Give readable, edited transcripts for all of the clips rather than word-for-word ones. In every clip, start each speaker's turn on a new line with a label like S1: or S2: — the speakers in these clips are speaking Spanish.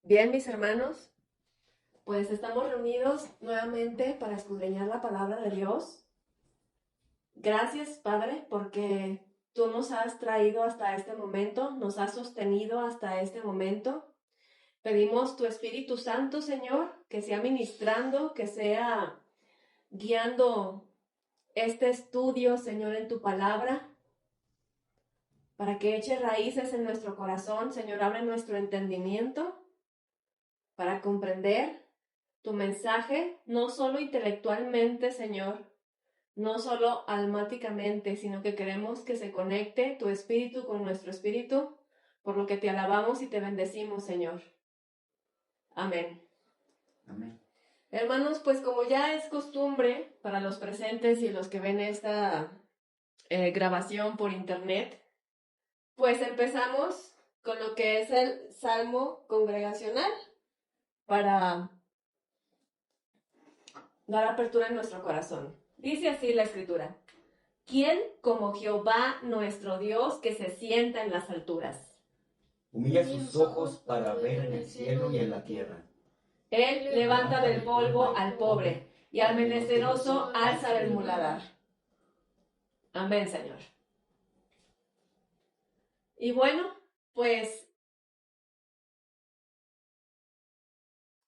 S1: Bien, mis hermanos, pues estamos reunidos nuevamente para escudriñar la palabra de Dios. Gracias, Padre, porque tú nos has traído hasta este momento, nos has sostenido hasta este momento. Pedimos tu Espíritu Santo, Señor, que sea ministrando, que sea guiando este estudio, Señor, en tu palabra, para que eche raíces en nuestro corazón, Señor, abre nuestro entendimiento para comprender tu mensaje, no solo intelectualmente, Señor, no solo almáticamente, sino que queremos que se conecte tu espíritu con nuestro espíritu, por lo que te alabamos y te bendecimos, Señor. Amén.
S2: Amén.
S1: Hermanos, pues como ya es costumbre para los presentes y los que ven esta grabación por internet, pues empezamos con lo que es el Salmo congregacional para dar apertura en nuestro corazón. Dice así la Escritura: ¿Quién como Jehová nuestro Dios, que se sienta en las alturas?
S2: Humilla sus ojos para ver en el cielo y en la tierra.
S1: Él levanta del polvo al pobre y al menesteroso alza del muladar. Amén, Señor. Y bueno, pues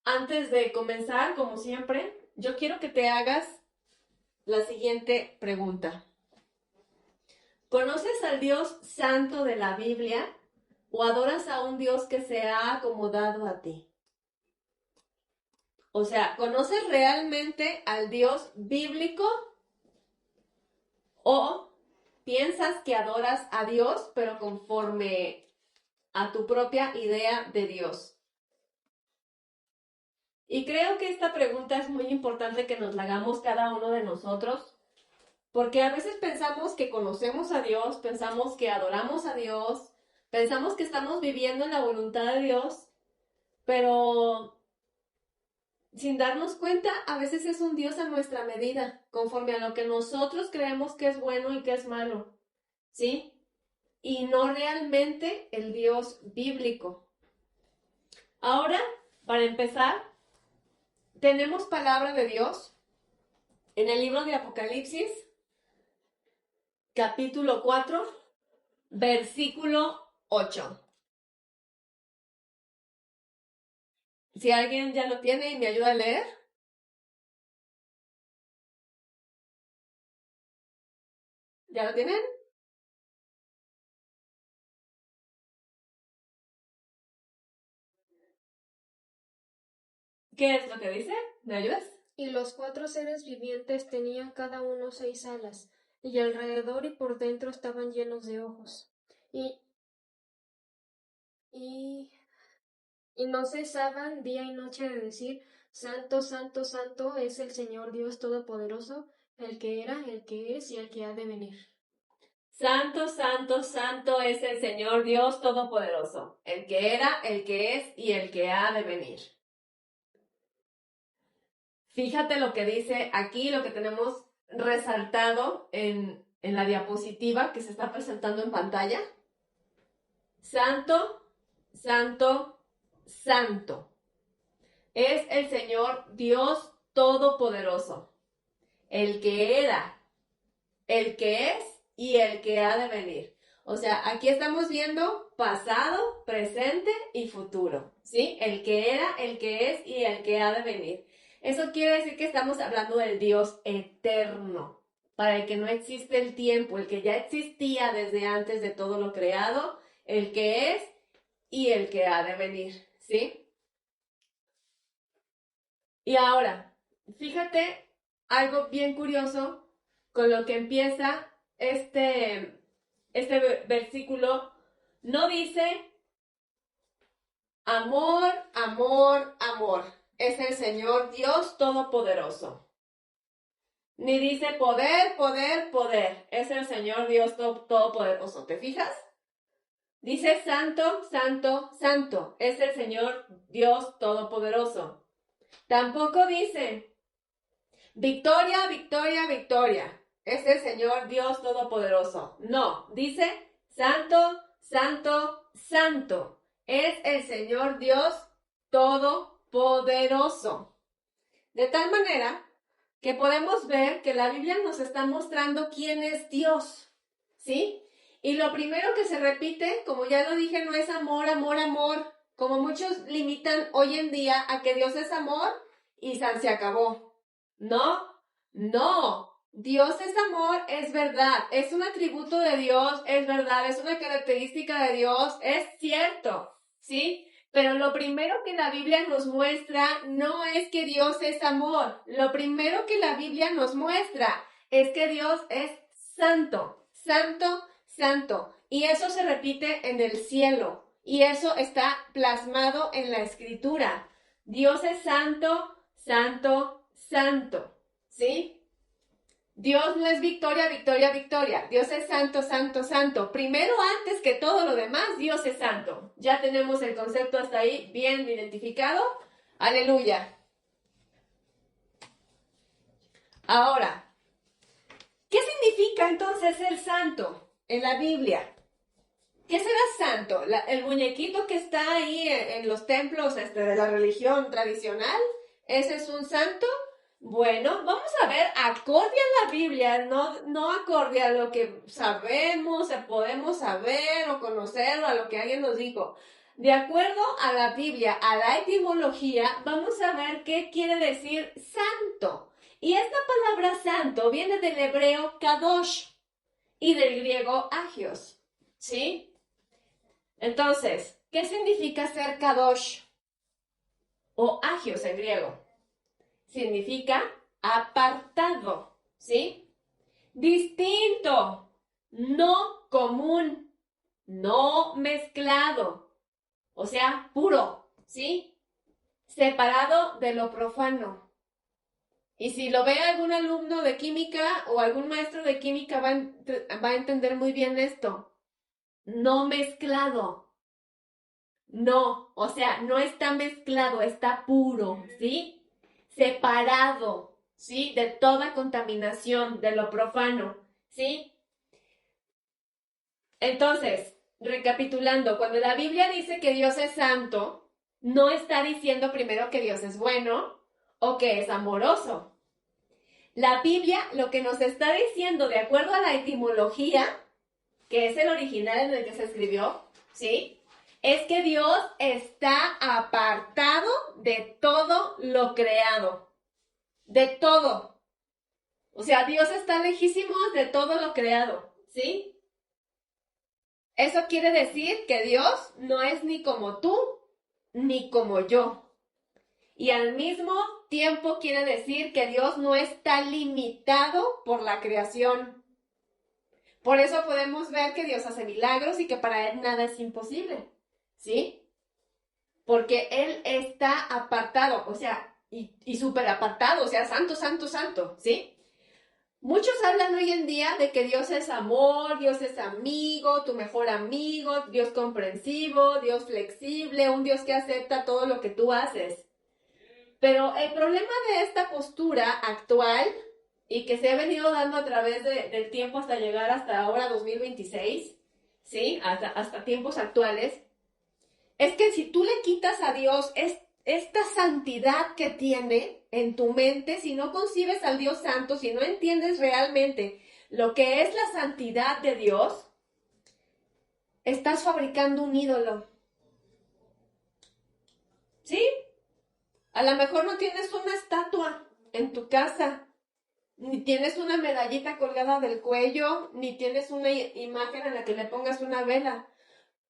S1: antes de comenzar, como siempre, yo quiero que te hagas la siguiente pregunta. ¿Conoces al Dios santo de la Biblia o adoras a un Dios que se ha acomodado a ti? O sea, ¿conoces realmente al Dios bíblico o piensas que adoras a Dios pero conforme a tu propia idea de Dios? Y creo que esta pregunta es muy importante que nos la hagamos cada uno de nosotros, porque a veces pensamos que conocemos a Dios, pensamos que adoramos a Dios, pensamos que estamos viviendo en la voluntad de Dios, pero sin darnos cuenta, a veces es un Dios a nuestra medida, conforme a lo que nosotros creemos que es bueno y que es malo, ¿sí? Y no realmente el Dios bíblico. Ahora, para empezar, tenemos palabra de Dios en el libro de Apocalipsis, capítulo 4, versículo 8. Si alguien ya lo tiene y me ayuda a leer. ¿Ya lo tienen? ¿Qué es lo que dice? ¿Me ayudas?
S3: Y los 4 seres vivientes tenían cada uno 6 alas, y alrededor y por dentro estaban llenos de ojos. Y no cesaban día y noche de decir: Santo, Santo, Santo es el Señor Dios Todopoderoso, el que era, el que es y el que ha de venir.
S1: Santo, santo, santo es el Señor Dios Todopoderoso, el que era, el que es y el que ha de venir. Fíjate lo que dice aquí, lo que tenemos resaltado en la diapositiva que se está presentando en pantalla. Santo, santo, santo es el Señor Dios Todopoderoso, el que era, el que es y el que ha de venir. O sea, aquí estamos viendo pasado, presente y futuro, ¿sí? El que era, el que es y el que ha de venir. Eso quiere decir que estamos hablando del Dios eterno, para el que no existe el tiempo, el que ya existía desde antes de todo lo creado, el que es y el que ha de venir, ¿sí? Y ahora, fíjate algo bien curioso con lo que empieza este versículo. No dice amor, amor, amor. Es el Señor Dios Todopoderoso. Ni dice poder, poder, poder. Es el Señor Dios Todopoderoso. ¿Te fijas? Dice santo, santo, santo. Es el Señor Dios Todopoderoso. Tampoco dice victoria, victoria, victoria. Es el Señor Dios Todopoderoso. No, dice santo, santo, santo. Es el Señor Dios todopoderoso. De tal manera que podemos ver que la Biblia nos está mostrando quién es Dios, ¿sí? Y lo primero que se repite, como ya lo dije, no es amor, amor, amor, como muchos limitan hoy en día a que Dios es amor y se acabó. No, no. Dios es amor, es verdad, es un atributo de Dios, es verdad, es una característica de Dios, es cierto, ¿sí? Pero lo primero que la Biblia nos muestra no es que Dios es amor. Lo primero que la Biblia nos muestra es que Dios es santo, santo, santo. Y eso se repite en el cielo. Y eso está plasmado en la escritura. Dios es santo, santo, santo. ¿Sí? Dios no es victoria, victoria, victoria. Dios es santo, santo, santo. Primero, antes que todo lo demás, Dios es santo. Ya tenemos el concepto hasta ahí bien identificado. Aleluya. Ahora, ¿qué significa entonces ser santo en la Biblia? ¿Qué será santo? El muñequito que está ahí en los templos de la religión tradicional, ¿ese es un santo? Bueno, vamos a ver, acorde a la Biblia, no acorde a lo que sabemos, podemos saber o conocer o a lo que alguien nos dijo. De acuerdo a la Biblia, a la etimología, vamos a ver qué quiere decir santo. Y esta palabra santo viene del hebreo kadosh y del griego agios, ¿sí? Entonces, ¿qué significa ser kadosh o agios en griego? Significa apartado, ¿sí? Distinto, no común, no mezclado, o sea, puro, ¿sí? Separado de lo profano. Y si lo ve algún alumno de química o algún maestro de química va a entender muy bien esto. No mezclado. No, o sea, no está mezclado, está puro, ¿sí? Separado, ¿sí? De toda contaminación, de lo profano, ¿sí? Entonces, recapitulando, cuando la Biblia dice que Dios es santo, no está diciendo primero que Dios es bueno o que es amoroso. La Biblia lo que nos está diciendo, de acuerdo a la etimología, que es el original en el que se escribió, ¿sí? Es que Dios está apartado de todo lo creado. De todo. O sea, Dios está lejísimo de todo lo creado, ¿sí? Eso quiere decir que Dios no es ni como tú, ni como yo. Y al mismo tiempo quiere decir que Dios no está limitado por la creación. Por eso podemos ver que Dios hace milagros y que para Él nada es imposible, ¿sí? Porque Él está apartado, o sea, y súper apartado, o sea, santo, santo, santo, ¿sí? Muchos hablan hoy en día de que Dios es amor, Dios es amigo, tu mejor amigo, Dios comprensivo, Dios flexible, un Dios que acepta todo lo que tú haces. Pero el problema de esta postura actual y que se ha venido dando a través del tiempo hasta llegar hasta ahora 2026, ¿sí? Hasta tiempos actuales, es que si tú le quitas a Dios esta santidad que tiene en tu mente, si no concibes al Dios santo, si no entiendes realmente lo que es la santidad de Dios, estás fabricando un ídolo. ¿Sí? A lo mejor no tienes una estatua en tu casa, ni tienes una medallita colgada del cuello, ni tienes una imagen en la que le pongas una vela.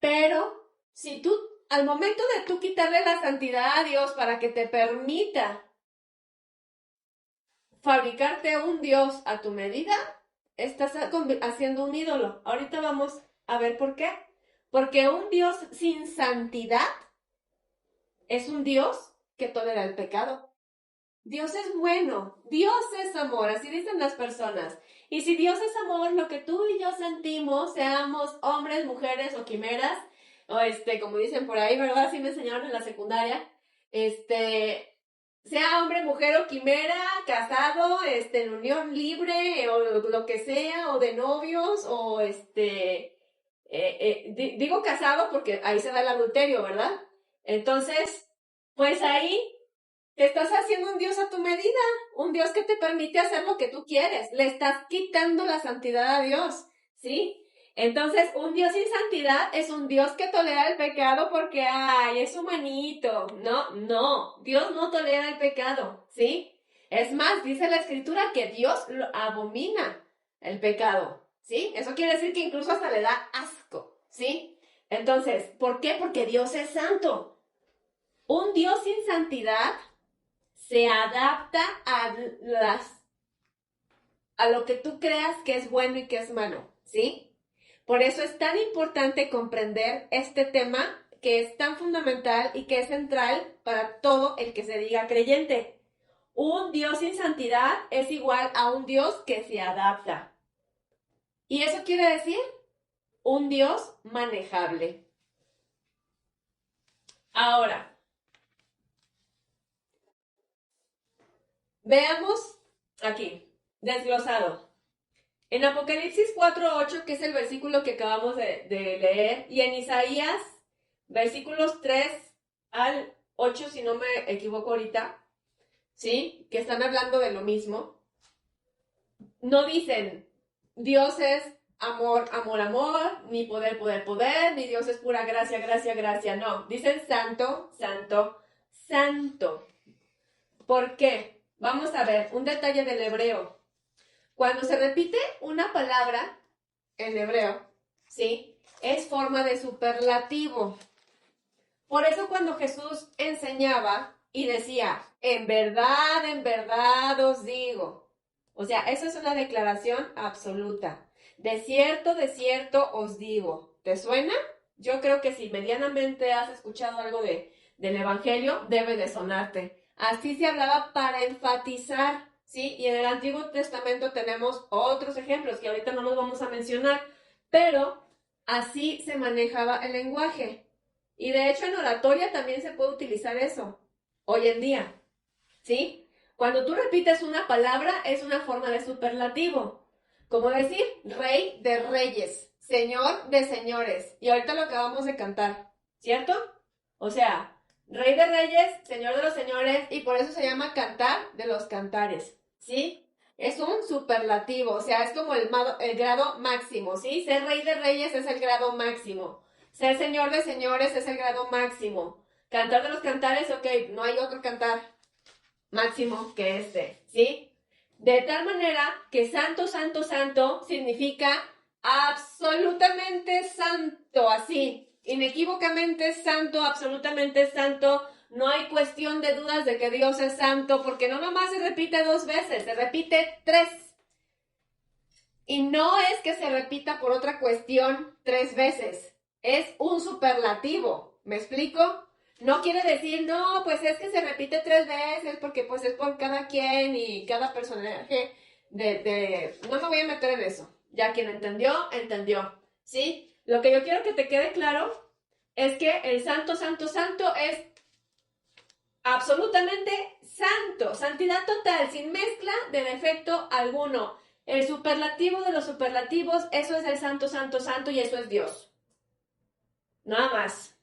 S1: Pero si tú, al momento de tú quitarle la santidad a Dios para que te permita fabricarte un Dios a tu medida, estás haciendo un ídolo. Ahorita vamos a ver por qué. Porque un Dios sin santidad es un Dios que tolera el pecado. Dios es bueno, Dios es amor, así dicen las personas. Y si Dios es amor, lo que tú y yo sentimos, seamos hombres, mujeres o quimeras, o como dicen por ahí, ¿verdad? Así me enseñaron en la secundaria, sea hombre, mujer o quimera, casado, en unión libre, o lo que sea, o de novios, o digo casado porque ahí se da el adulterio, ¿verdad? Entonces, pues ahí te estás haciendo un Dios a tu medida, un Dios que te permite hacer lo que tú quieres. Le estás quitando la santidad a Dios, ¿sí? Entonces, un Dios sin santidad es un Dios que tolera el pecado porque, ay, es humanito. No, Dios no tolera el pecado, ¿sí? Es más, dice la Escritura que Dios lo abomina el pecado, ¿sí? Eso quiere decir que incluso hasta le da asco, ¿sí? Entonces, ¿por qué? Porque Dios es santo. Un Dios sin santidad se adapta a lo que tú creas que es bueno y que es malo, ¿sí? Por eso es tan importante comprender este tema que es tan fundamental y que es central para todo el que se diga creyente. Un Dios sin santidad es igual a un Dios que se adapta. ¿Y eso quiere decir? Un Dios manejable. Ahora, veamos aquí, desglosado. En Apocalipsis 4:8, que es el versículo que acabamos de leer, y en Isaías, versículos 3 al 8, si no me equivoco ahorita, ¿sí? Que están hablando de lo mismo. No dicen, Dios es amor, amor, amor, ni poder, poder, poder, ni Dios es pura gracia, gracia, gracia. No, dicen santo, santo, santo. ¿Por qué? Vamos a ver un detalle del hebreo. Cuando se repite una palabra en hebreo, ¿sí? Es forma de superlativo. Por eso cuando Jesús enseñaba y decía, en verdad os digo. O sea, eso es una declaración absoluta. De cierto os digo. ¿Te suena? Yo creo que si medianamente has escuchado algo del Evangelio, debe de sonarte. Así se hablaba para enfatizar, ¿sí? Y en el Antiguo Testamento tenemos otros ejemplos que ahorita no los vamos a mencionar, pero así se manejaba el lenguaje. Y de hecho en oratoria también se puede utilizar eso, hoy en día, ¿sí? Cuando tú repites una palabra es una forma de superlativo, como decir rey de reyes, señor de señores, y ahorita lo acabamos de cantar, ¿cierto? O sea, rey de reyes, señor de los señores, y por eso se llama cantar de los cantares, ¿sí? Es un superlativo, o sea, es como el grado máximo, ¿sí? Ser rey de reyes es el grado máximo. Ser señor de señores es el grado máximo. Cantar de los cantares, ok, no hay otro cantar máximo que este, ¿sí? De tal manera que santo, santo, santo significa absolutamente santo, así, inequívocamente santo, absolutamente santo. No hay cuestión de dudas de que Dios es santo, porque no nomás se repite 2 veces, se repite 3. Y no es que se repita por otra cuestión 3 veces. Es un superlativo, ¿me explico? No quiere decir, no, pues es que se repite 3 veces porque pues es por cada quien y cada personaje No me voy a meter en eso. Ya quien entendió, entendió, ¿sí? Lo que yo quiero que te quede claro es que el santo, santo, santo es absolutamente santo, santidad total, sin mezcla de defecto alguno. El superlativo de los superlativos, eso es el santo, santo, santo y eso es Dios. Nada más.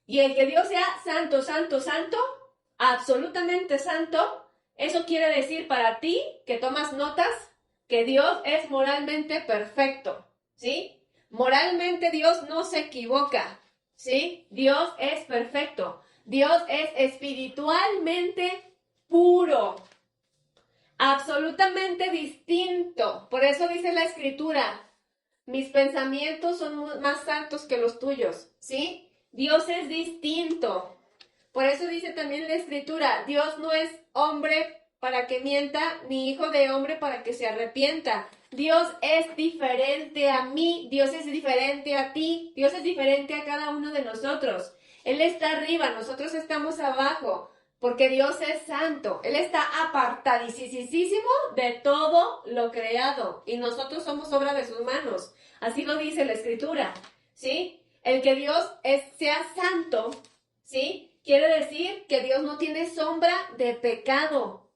S1: Y el que Dios sea santo, santo, santo, absolutamente santo, eso quiere decir para ti, que tomas notas, que Dios es moralmente perfecto, ¿sí? Moralmente Dios no se equivoca, ¿sí? Dios es perfecto. Dios es espiritualmente puro, absolutamente distinto. Por eso dice la Escritura, mis pensamientos son más santos que los tuyos, ¿sí? Dios es distinto. Por eso dice también la Escritura, Dios no es hombre para que mienta, ni hijo de hombre para que se arrepienta. Dios es diferente a mí, Dios es diferente a ti, Dios es diferente a cada uno de nosotros. Él está arriba, nosotros estamos abajo, porque Dios es santo. Él está apartadísimo de todo lo creado y nosotros somos obra de sus manos. Así lo dice la Escritura, ¿sí? El que Dios sea santo, ¿sí? Quiere decir que Dios no tiene sombra de pecado.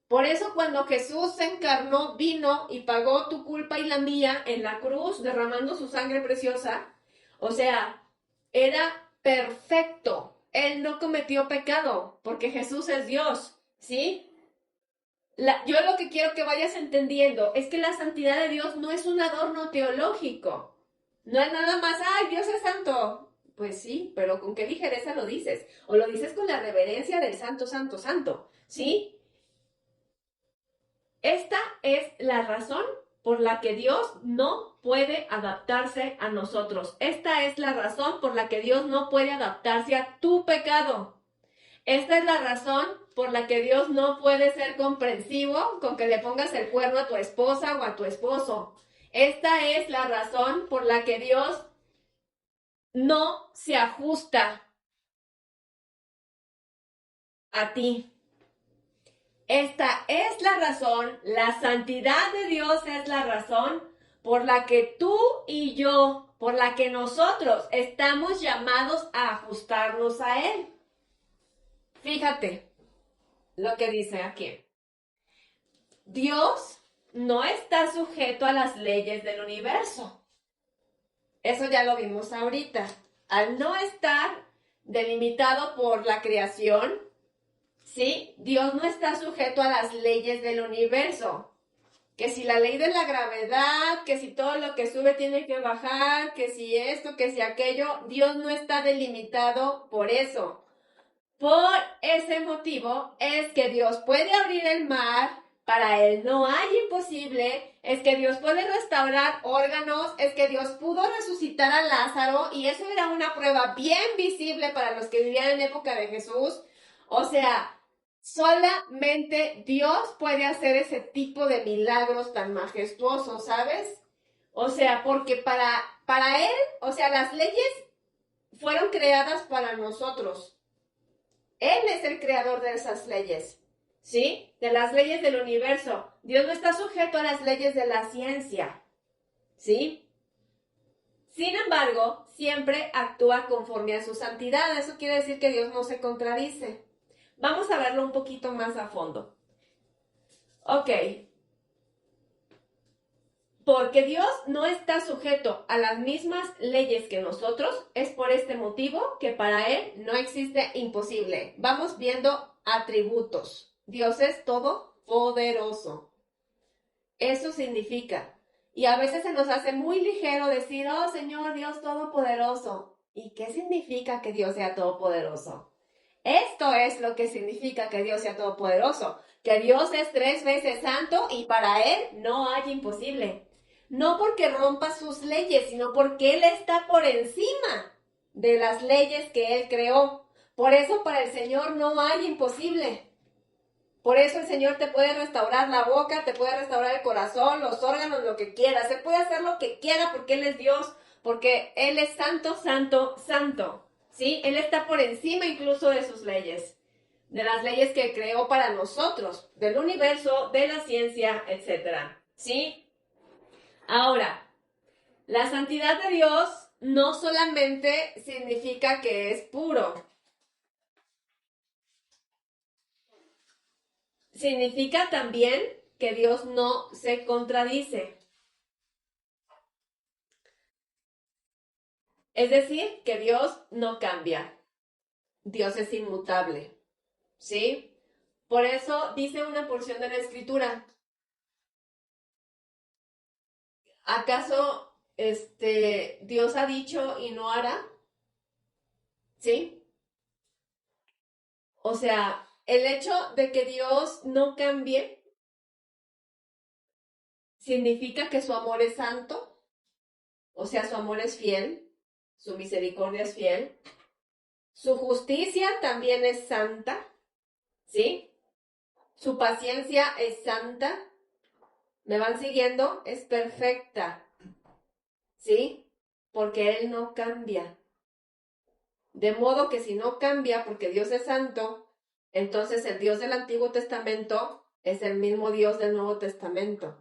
S1: Por eso cuando Jesús se encarnó, vino y pagó tu culpa y la mía en la cruz, derramando su sangre preciosa, o sea, era perfecto, Él no cometió pecado, porque Jesús es Dios, ¿sí? Yo lo que quiero que vayas entendiendo es que la santidad de Dios no es un adorno teológico. No es nada más, ¡ay, Dios es santo! Pues sí, pero ¿con qué ligereza lo dices? O lo dices con la reverencia del santo, santo, santo, ¿sí? Esta es la razón por la que Dios no puede adaptarse a nosotros. Esta es la razón por la que Dios no puede adaptarse a tu pecado. Esta es la razón por la que Dios no puede ser comprensivo con que le pongas el cuerno a tu esposa o a tu esposo. Esta es la razón por la que Dios no se ajusta a ti. Esta es la razón, la santidad de Dios es la razón por la que tú y yo, por la que nosotros estamos llamados a ajustarnos a Él. Fíjate lo que dice aquí. Dios no está sujeto a las leyes del universo. Eso ya lo vimos ahorita. Al no estar delimitado por la creación, ¿sí? Dios no está sujeto a las leyes del universo. Que si la ley de la gravedad, que si todo lo que sube tiene que bajar, que si esto, que si aquello, Dios no está delimitado por eso. Por ese motivo es que Dios puede abrir el mar, para Él no hay imposible, es que Dios puede restaurar órganos, es que Dios pudo resucitar a Lázaro y eso era una prueba bien visible para los que vivían en época de Jesús. O sea, solamente Dios puede hacer ese tipo de milagros tan majestuosos, ¿sabes? O sea, porque para Él, o sea, las leyes fueron creadas para nosotros. Él es el creador de esas leyes, ¿sí? De las leyes del universo. Dios no está sujeto a las leyes de la ciencia, ¿sí? Sin embargo, siempre actúa conforme a su santidad. Eso quiere decir que Dios no se contradice. Vamos a verlo un poquito más a fondo. Ok. Porque Dios no está sujeto a las mismas leyes que nosotros, es por este motivo que para Él no existe imposible. Vamos viendo atributos. Dios es todopoderoso. Eso significa. Y a veces se nos hace muy ligero decir, oh Señor Dios todopoderoso. ¿Y qué significa que Dios sea todopoderoso? Esto es lo que significa que Dios sea todopoderoso. Que Dios es 3 veces santo y para Él no hay imposible. No porque rompa sus leyes, sino porque Él está por encima de las leyes que Él creó. Por eso para el Señor no hay imposible. Por eso el Señor te puede restaurar la boca, te puede restaurar el corazón, los órganos, lo que quieras. Él puede hacer lo que quiera porque Él es Dios, porque Él es santo, santo, santo. ¿Sí? Él está por encima incluso de sus leyes, de las leyes que creó para nosotros, del universo, de la ciencia, etc. ¿Sí? Ahora, la santidad de Dios no solamente significa que es puro, significa también que Dios no se contradice. Es decir, que Dios no cambia. Dios es inmutable. ¿Sí? Por eso dice una porción de la Escritura. ¿Acaso Dios ha dicho y no hará? ¿Sí? O sea, el hecho de que Dios no cambie significa que su amor es santo, o sea, su amor es fiel, su misericordia es fiel, su justicia también es santa, ¿sí? Su paciencia es santa, ¿me van siguiendo? Es perfecta, ¿sí? Porque Él no cambia. De modo que si no cambia, porque Dios es santo, entonces el Dios del Antiguo Testamento es el mismo Dios del Nuevo Testamento.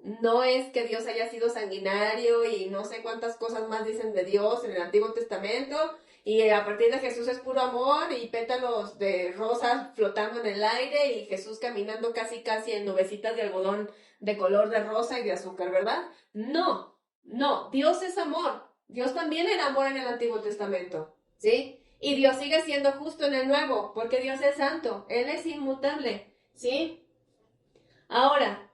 S1: No es que Dios haya sido sanguinario y no sé cuántas cosas más dicen de Dios en el Antiguo Testamento y a partir de Jesús es puro amor y pétalos de rosas flotando en el aire y Jesús caminando casi en nubecitas de algodón de color de rosa y de azúcar, ¿verdad? No, Dios es amor. Dios también era amor en el Antiguo Testamento, ¿sí? Y Dios sigue siendo justo en el nuevo, porque Dios es santo, Él es inmutable, ¿sí? Ahora,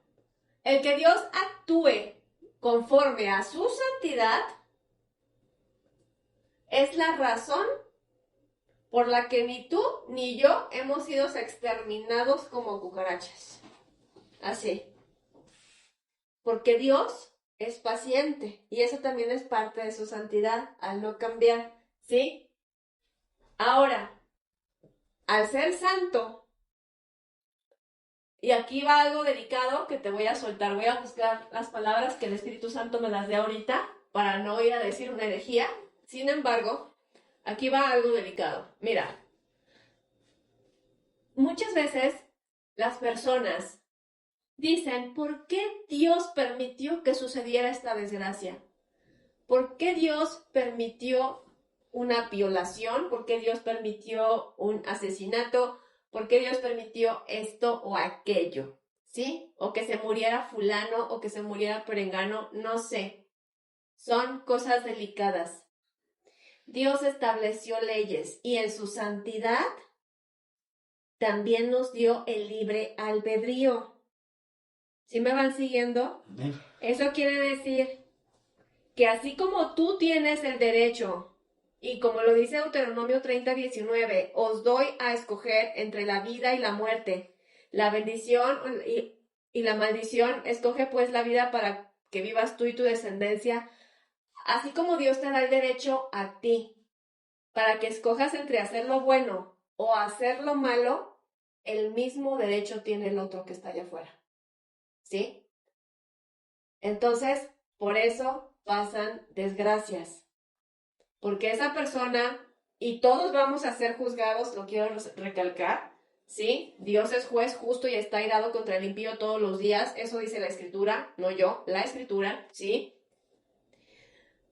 S1: el que Dios actúe conforme a su santidad es la razón por la que ni tú ni yo hemos sido exterminados como cucarachas. Así. Porque Dios es paciente y eso también es parte de su santidad al no cambiar, ¿sí? Ahora, al ser santo, y aquí va algo delicado que te voy a soltar, voy a buscar las palabras que el Espíritu Santo me las dé ahorita para no ir a decir una herejía. Sin embargo, aquí va algo delicado. Mira, muchas veces las personas dicen, ¿por qué Dios permitió que sucediera esta desgracia? ¿Por qué Dios permitió una violación? ¿Por qué Dios permitió un asesinato? ¿Por qué Dios permitió esto o aquello? ¿Sí? O que se muriera fulano o que se muriera perengano, no sé. Son cosas delicadas. Dios estableció leyes y en su santidad también nos dio el libre albedrío. ¿Sí me van siguiendo?
S2: Amén.
S1: Eso quiere decir que así como tú tienes el derecho, y como lo dice Deuteronomio 30:19, os doy a escoger entre la vida y la muerte, la bendición y la maldición, escoge pues la vida para que vivas tú y tu descendencia, así como Dios te da el derecho a ti, para que escojas entre hacer lo bueno o hacer lo malo, el mismo derecho tiene el otro que está allá afuera. ¿Sí? Entonces, por eso pasan desgracias. Porque esa persona, y todos vamos a ser juzgados, lo quiero recalcar, ¿sí? Dios es juez justo y está airado contra el impío todos los días. Eso dice la Escritura, no yo, la Escritura, ¿sí?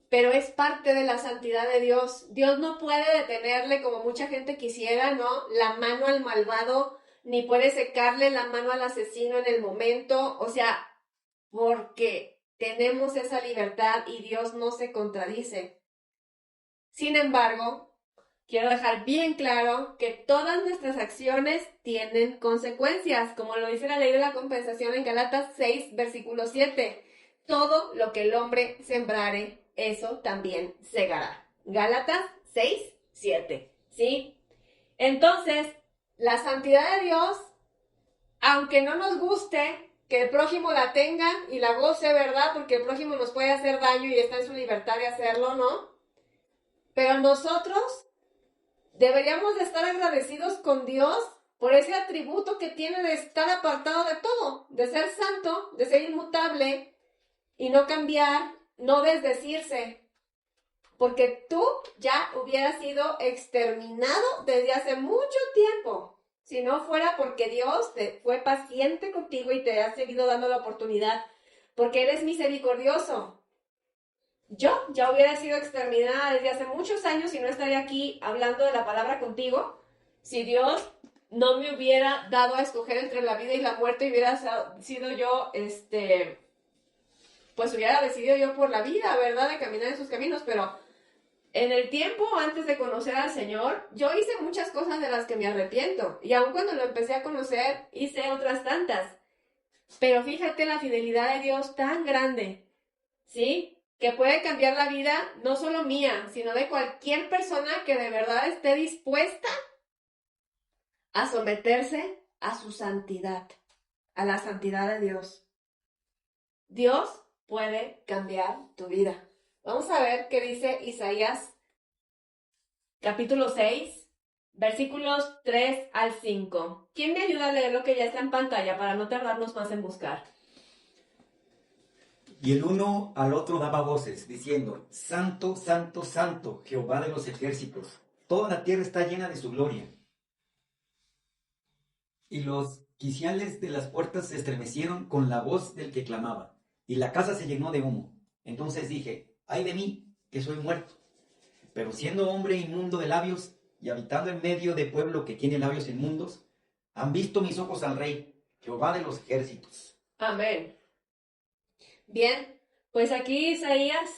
S1: Pero es parte de la santidad de Dios. Dios no puede detenerle, como mucha gente quisiera, ¿no? La mano al malvado, ni puede secarle la mano al asesino en el momento. O sea, porque tenemos esa libertad y Dios no se contradice. Sin embargo, quiero dejar bien claro que todas nuestras acciones tienen consecuencias, como lo dice la ley de la compensación en Gálatas 6, versículo 7. Todo lo que el hombre sembrare, eso también segará. Gálatas 6, 7. ¿Sí? Entonces, la santidad de Dios, aunque no nos guste que el prójimo la tenga y la goce, ¿verdad? Porque el prójimo nos puede hacer daño y está en su libertad de hacerlo, ¿no? Pero nosotros deberíamos de estar agradecidos con Dios por ese atributo que tiene de estar apartado de todo, de ser santo, de ser inmutable y no cambiar, no desdecirse. Porque tú ya hubieras sido exterminado desde hace mucho tiempo. Si no fuera porque Dios fue paciente contigo y te ha seguido dando la oportunidad. Porque Él es misericordioso. Yo ya hubiera sido exterminada desde hace muchos años y no estaría aquí hablando de la palabra contigo si Dios no me hubiera dado a escoger entre la vida y la muerte y hubiera sido yo, pues hubiera decidido yo por la vida, ¿verdad? De caminar en sus caminos, pero en el tiempo antes de conocer al Señor, yo hice muchas cosas de las que me arrepiento y aun cuando lo empecé a conocer, hice otras tantas. Pero fíjate la fidelidad de Dios tan grande, ¿sí? Que puede cambiar la vida no solo mía, sino de cualquier persona que de verdad esté dispuesta a someterse a su santidad, a la santidad de Dios. Dios puede cambiar tu vida. Vamos a ver qué dice Isaías, capítulo 6, versículos 3 al 5. ¿Quién me ayuda a leer lo que ya está en pantalla para no tardarnos más en buscar?
S2: Y el uno al otro daba voces, diciendo, Santo, Santo, Santo, Jehová de los ejércitos, toda la tierra está llena de su gloria. Y los quiciales de las puertas se estremecieron con la voz del que clamaba, y la casa se llenó de humo. Entonces dije, ay de mí, que soy muerto. Pero siendo hombre inmundo de labios, y habitando en medio de pueblo que tiene labios inmundos, han visto mis ojos al Rey, Jehová de los ejércitos.
S1: Amén. Bien, pues aquí Isaías,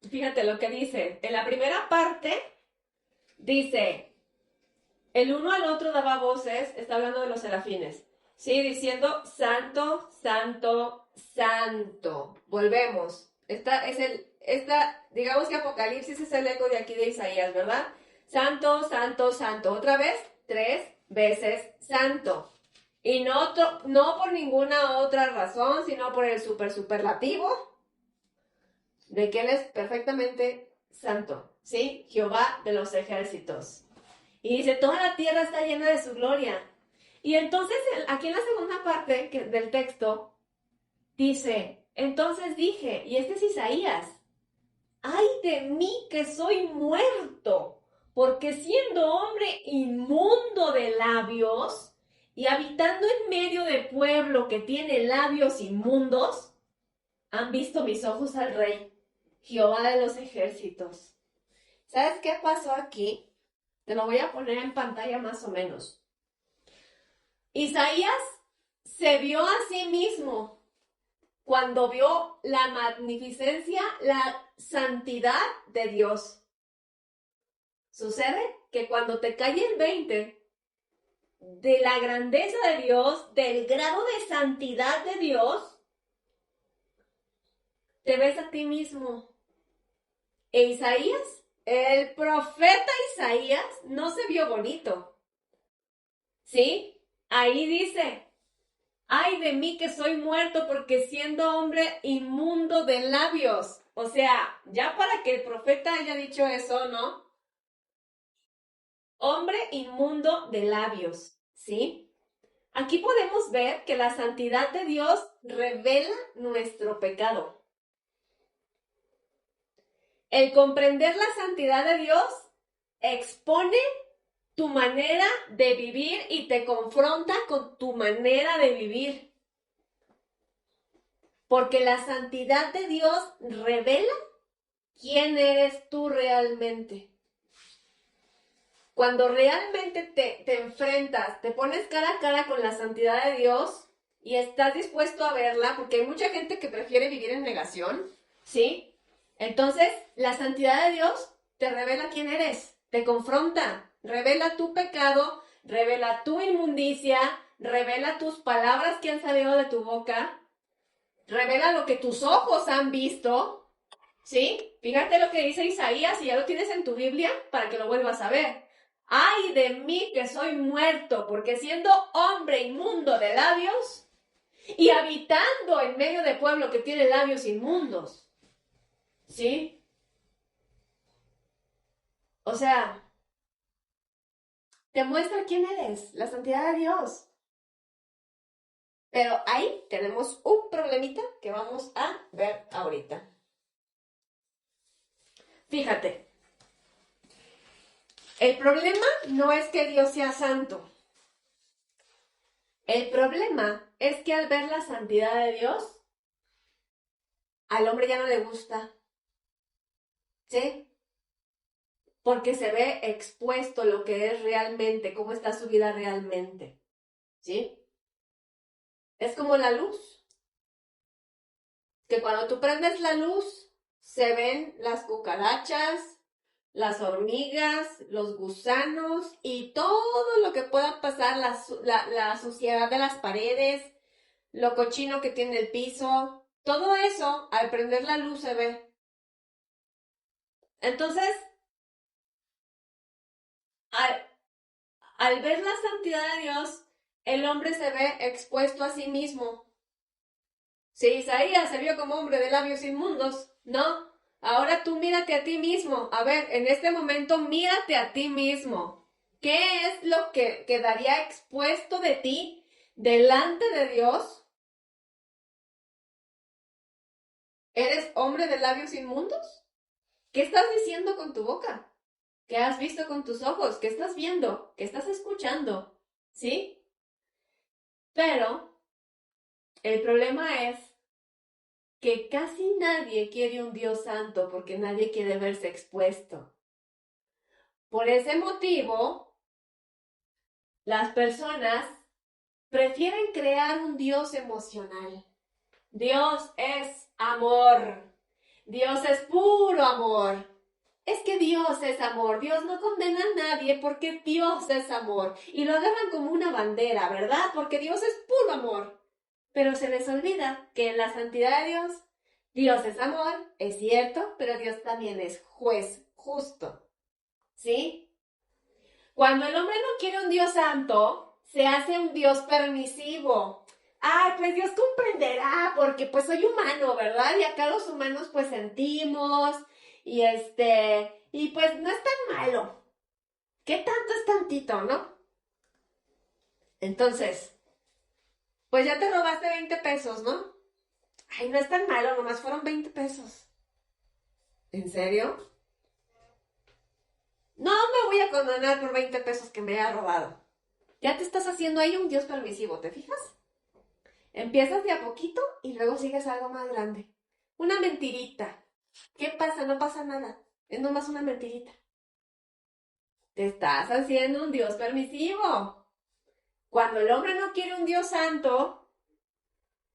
S1: fíjate lo que dice. En la primera parte Dice, el uno al otro daba voces, está hablando de los serafines, ¿sí? Diciendo, santo, santo, santo. Volvemos. Digamos que Apocalipsis es el eco de aquí de Isaías, ¿verdad? Santo, santo, santo. Otra vez, 3 veces santo. Y no por ninguna otra razón, sino por el superlativo de que Él es perfectamente santo, ¿sí? Jehová de los ejércitos. Y dice, toda la tierra está llena de su gloria. Y entonces, aquí en la segunda parte del texto, dice, entonces dije, y este es Isaías, ¡ay de mí que soy muerto! Porque siendo hombre inmundo de labios y habitando en medio de pueblo que tiene labios inmundos, han visto mis ojos al Rey, Jehová de los ejércitos. ¿Sabes qué pasó aquí? Te lo voy a poner en pantalla más o menos. Isaías se vio a sí mismo cuando vio la magnificencia, la santidad de Dios. Sucede que cuando te cae el 20 de la grandeza de Dios, del grado de santidad de Dios, te ves a ti mismo. E Isaías, el profeta Isaías, no se vio bonito. ¿Sí? Ahí dice, ay de mí que soy muerto porque siendo hombre inmundo de labios. O sea, ya para que el profeta haya dicho eso, ¿no? Hombre inmundo de labios, ¿sí? Aquí podemos ver que la santidad de Dios revela nuestro pecado. El comprender la santidad de Dios expone tu manera de vivir y te confronta con tu manera de vivir. Porque la santidad de Dios revela quién eres tú realmente. Cuando realmente te enfrentas, te pones cara a cara con la santidad de Dios y estás dispuesto a verla, porque hay mucha gente que prefiere vivir en negación, ¿sí? Entonces, la santidad de Dios te revela quién eres, te confronta, revela tu pecado, revela tu inmundicia, revela tus palabras que han salido de tu boca, revela lo que tus ojos han visto, ¿sí? Fíjate lo que dice Isaías, y ya lo tienes en tu Biblia para que lo vuelvas a ver. ¡Ay de mí que soy muerto! Porque siendo hombre inmundo de labios y habitando en medio de pueblo que tiene labios inmundos. ¿Sí? O sea, te muestra quién eres, la santidad de Dios. Pero ahí tenemos un problemita que vamos a ver ahorita. Fíjate. El problema no es que Dios sea santo. El problema es que al ver la santidad de Dios, al hombre ya no le gusta. ¿Sí? Porque se ve expuesto lo que es realmente, cómo está su vida realmente. ¿Sí? Es como la luz. Que cuando tú prendes la luz, se ven las cucarachas, las hormigas, los gusanos y todo lo que pueda pasar, la suciedad de las paredes, lo cochino que tiene el piso. Todo eso, al prender la luz, se ve. Entonces, al ver la santidad de Dios, el hombre se ve expuesto a sí mismo. Si Isaías se vio como hombre de labios inmundos, no. Ahora tú mírate a ti mismo. A ver, en este momento mírate a ti mismo. ¿Qué es lo que quedaría expuesto de ti delante de Dios? ¿Eres hombre de labios inmundos? ¿Qué estás diciendo con tu boca? ¿Qué has visto con tus ojos? ¿Qué estás viendo? ¿Qué estás escuchando? ¿Sí? Pero el problema es que casi nadie quiere un Dios santo porque nadie quiere verse expuesto. Por ese motivo, las personas prefieren crear un Dios emocional. Dios es amor. Dios es puro amor. es que Dios es amor, Dios no condena a nadie porque Dios es amor. Y lo agarran como una bandera, ¿verdad? Porque Dios es puro amor. Pero se les olvida que en la santidad de Dios, Dios es amor, es cierto, pero Dios también es juez justo. ¿Sí? Cuando el hombre no quiere un Dios santo, se hace un Dios permisivo. Ay, pues Dios comprenderá, porque pues soy humano, ¿verdad? Y acá los humanos pues sentimos, y pues no es tan malo. ¿Qué tanto es tantito, no? Entonces, pues ya te robaste 20 pesos, ¿no? Ay, no es tan malo, nomás fueron 20 pesos. ¿En serio? No me voy a condenar por 20 pesos que me haya robado. Ya te estás haciendo ahí un Dios permisivo, ¿te fijas? Empiezas de a poquito y luego sigues algo más grande. Una mentirita. ¿Qué pasa? No pasa nada. Es nomás una mentirita. Te estás haciendo un Dios permisivo. Cuando el hombre no quiere un Dios santo,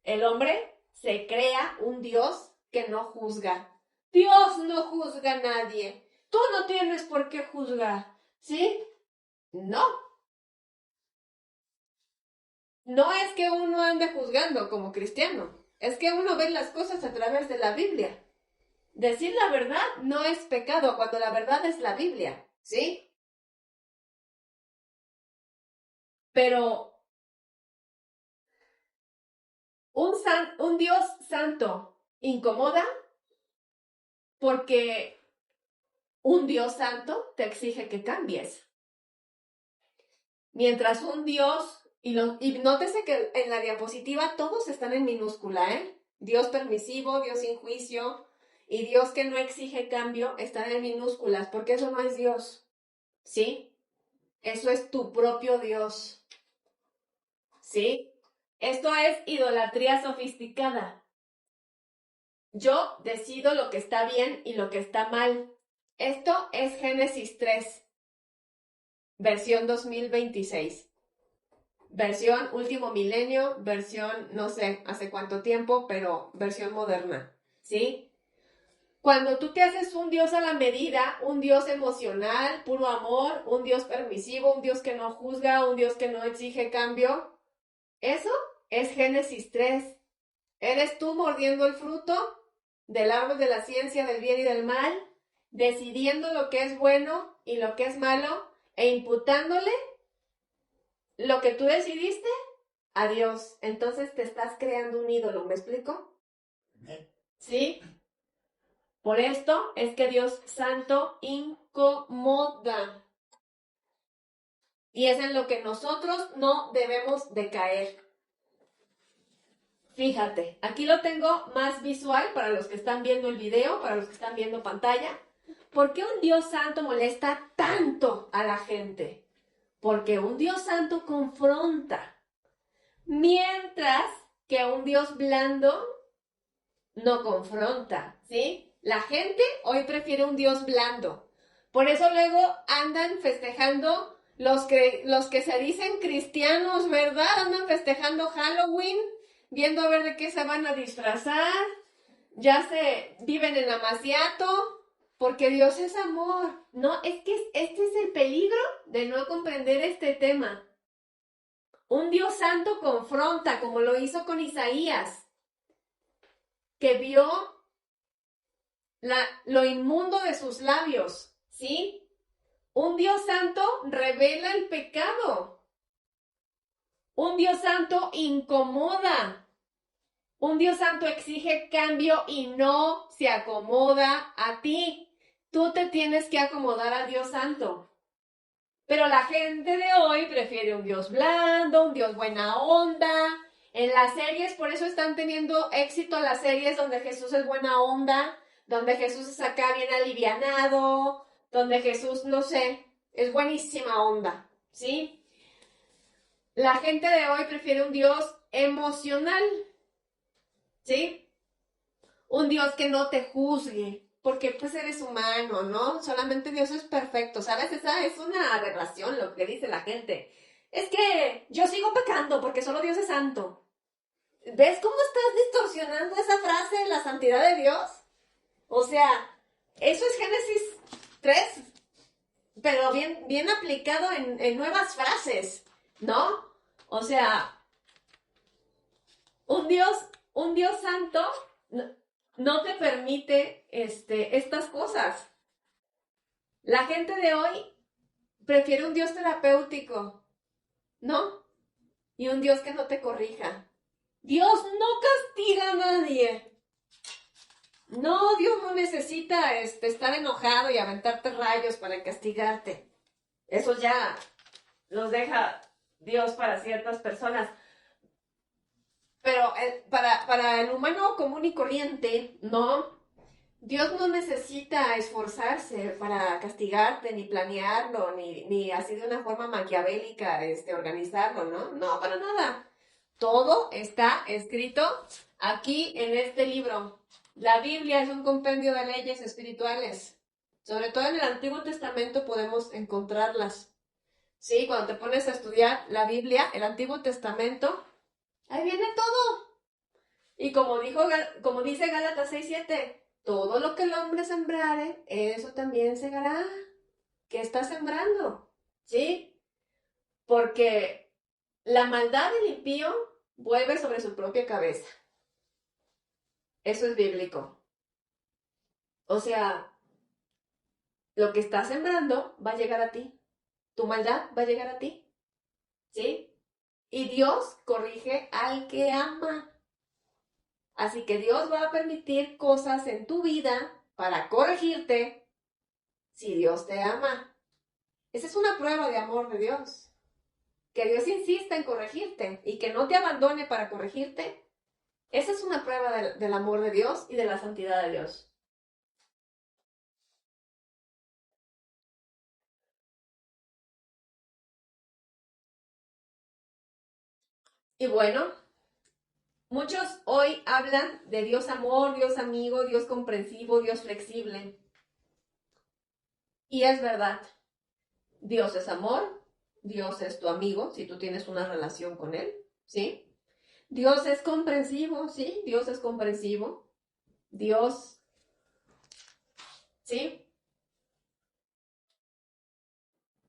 S1: el hombre se crea un Dios que no juzga. Dios no juzga a nadie. Tú no tienes por qué juzgar. ¿Sí? No. No es que uno ande juzgando como cristiano. Es que uno ve las cosas a través de la Biblia. Decir la verdad no es pecado cuando la verdad es la Biblia. ¿Sí? Pero un Dios santo incomoda porque un Dios santo te exige que cambies. Mientras un Dios, y nótese que en la diapositiva todos están en minúscula, ¿eh? Dios permisivo, Dios sin juicio, y Dios que no exige cambio están en minúsculas, porque eso no es Dios, ¿sí? Eso es tu propio Dios, ¿sí? Esto es idolatría sofisticada. Yo decido lo que está bien y lo que está mal. Esto es Génesis 3, versión 2026. Versión último milenio, versión no sé hace cuánto tiempo, pero versión moderna, ¿sí? Cuando tú te haces un Dios a la medida, un Dios emocional, puro amor, un Dios permisivo, un Dios que no juzga, un Dios que no exige cambio, eso es Génesis 3. Eres tú mordiendo el fruto del árbol de la ciencia del bien y del mal, decidiendo lo que es bueno y lo que es malo e imputándole lo que tú decidiste a Dios. Entonces te estás creando un ídolo, ¿me explico? ¿Sí? Por esto es que Dios santo incomoda. Y es en lo que nosotros no debemos de caer. Fíjate, aquí lo tengo más visual para los que están viendo el video, para los que están viendo pantalla. ¿Por qué un Dios santo molesta tanto a la gente? Porque un Dios santo confronta, mientras que un Dios blando no confronta, ¿sí? La gente hoy prefiere un Dios blando. Por eso luego andan festejando los que se dicen cristianos, ¿verdad? Andan festejando Halloween, viendo a ver de qué se van a disfrazar. Ya se viven en amaciato, porque Dios es amor. No, es que este es el peligro de no comprender este tema. Un Dios santo confronta, como lo hizo con Isaías, que vio lo inmundo de sus labios, ¿sí? Un Dios santo revela el pecado. Un Dios santo incomoda. Un Dios santo exige cambio y no se acomoda a ti. Tú te tienes que acomodar al Dios santo. Pero la gente de hoy prefiere un Dios blando, un Dios buena onda. En las series, por eso están teniendo éxito las series donde Jesús es buena onda, donde Jesús es acá bien alivianado, donde Jesús, no sé, es buenísima onda, ¿sí? La gente de hoy prefiere un Dios emocional, ¿sí? Un Dios que no te juzgue, porque pues eres humano, ¿no? Solamente Dios es perfecto, ¿sabes? Esa es una aberración lo que dice la gente. Es que yo sigo pecando porque solo Dios es santo. ¿Ves cómo estás distorsionando esa frase de la santidad de Dios? O sea, eso es Génesis tres, pero bien aplicado en nuevas frases, ¿no? O sea, un Dios santo no te permite estas cosas. La gente de hoy prefiere un Dios terapéutico, ¿no? Y un Dios que no te corrija. Dios no castiga a nadie. No, Dios no necesita estar enojado y aventarte rayos para castigarte. Eso ya los deja Dios para ciertas personas. Pero para el humano común y corriente, no. Dios no necesita esforzarse para castigarte, ni planearlo, ni así de una forma maquiavélica organizarlo, ¿no? No, para nada. Todo está escrito aquí en este libro. La Biblia es un compendio de leyes espirituales. Sobre todo en el Antiguo Testamento podemos encontrarlas. Sí, cuando te pones a estudiar la Biblia, el Antiguo Testamento, ahí viene todo. Y como dice Gálatas 6:7, todo lo que el hombre sembrare, eso también segará. ¿Qué está sembrando? ¿Sí? Porque la maldad del impío vuelve sobre su propia cabeza. Eso es bíblico. O sea, lo que estás sembrando va a llegar a ti. Tu maldad va a llegar a ti. ¿Sí? Y Dios corrige al que ama. Así que Dios va a permitir cosas en tu vida para corregirte si Dios te ama. Esa es una prueba de amor de Dios. Que Dios insista en corregirte y que no te abandone para corregirte. Esa es una prueba del amor de Dios y de la santidad de Dios. Y bueno, muchos hoy hablan de Dios amor, Dios amigo, Dios comprensivo, Dios flexible. Y es verdad, Dios es amor, Dios es tu amigo, si tú tienes una relación con Él, ¿sí? Dios es comprensivo, ¿sí? Dios es comprensivo. Dios, ¿sí?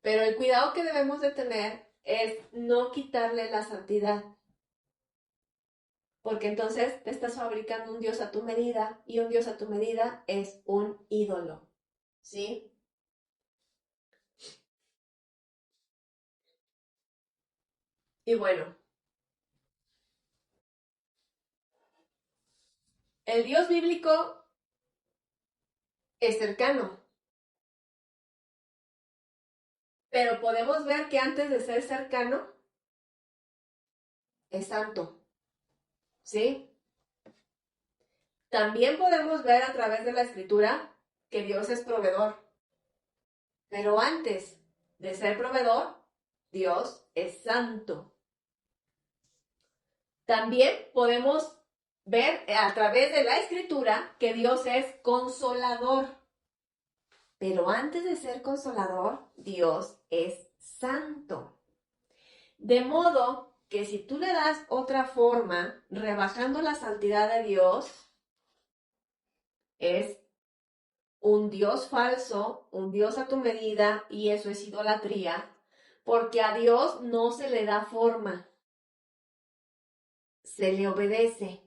S1: Pero el cuidado que debemos de tener es no quitarle la santidad. Porque entonces te estás fabricando un Dios a tu medida y un Dios a tu medida es un ídolo, ¿sí? Y bueno, el Dios bíblico es cercano, pero podemos ver que antes de ser cercano es santo, ¿sí? También podemos ver a través de la Escritura que Dios es proveedor, pero antes de ser proveedor, Dios es santo. También podemos ver a través de la Escritura que Dios es consolador. Pero antes de ser consolador, Dios es santo. De modo que si tú le das otra forma, rebajando la santidad de Dios, es un Dios falso, un Dios a tu medida, y eso es idolatría, porque a Dios no se le da forma, se le obedece.